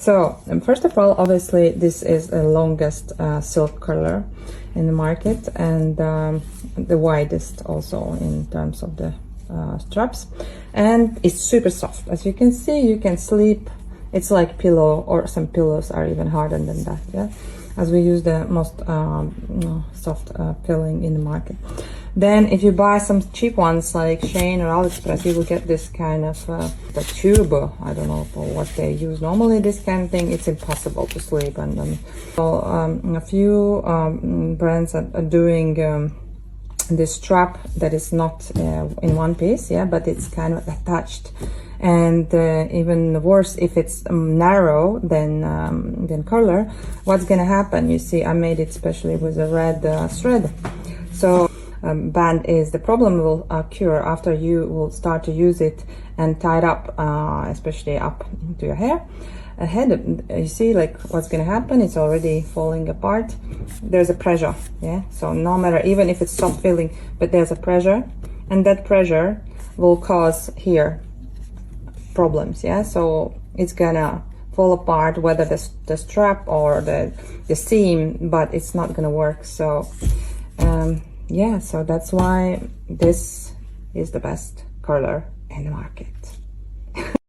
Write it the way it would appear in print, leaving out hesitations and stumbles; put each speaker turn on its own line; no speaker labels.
So first of all, obviously this is the longest silk curler in the market, and the widest also in terms of the straps, and it's super soft. As you can see, you can sleep. It's like pillow, or some pillows are even harder than that, yeah, as we use the most soft filling in the market. Then if you buy some cheap ones like Shein or AliExpress, you will get this kind of the tube. I don't know for what they use normally, this kind of thing. It's impossible to sleep. And so a few brands are doing this strap that is not in one piece, yeah, but it's kind of attached. And even worse, if it's narrow than color, what's gonna happen? You see, I made it especially with a red thread. So band is the problem will occur after you will start to use it and tie it up, especially up to your hair. Head, you see, like what's gonna happen? It's already falling apart. There's a pressure, yeah. So no matter, even if it's soft filling, but there's a pressure, and that pressure will cause here problems, yeah. So it's gonna fall apart, whether the strap or the seam, but it's not gonna work. So yeah, so that's why this is the best curler in the market.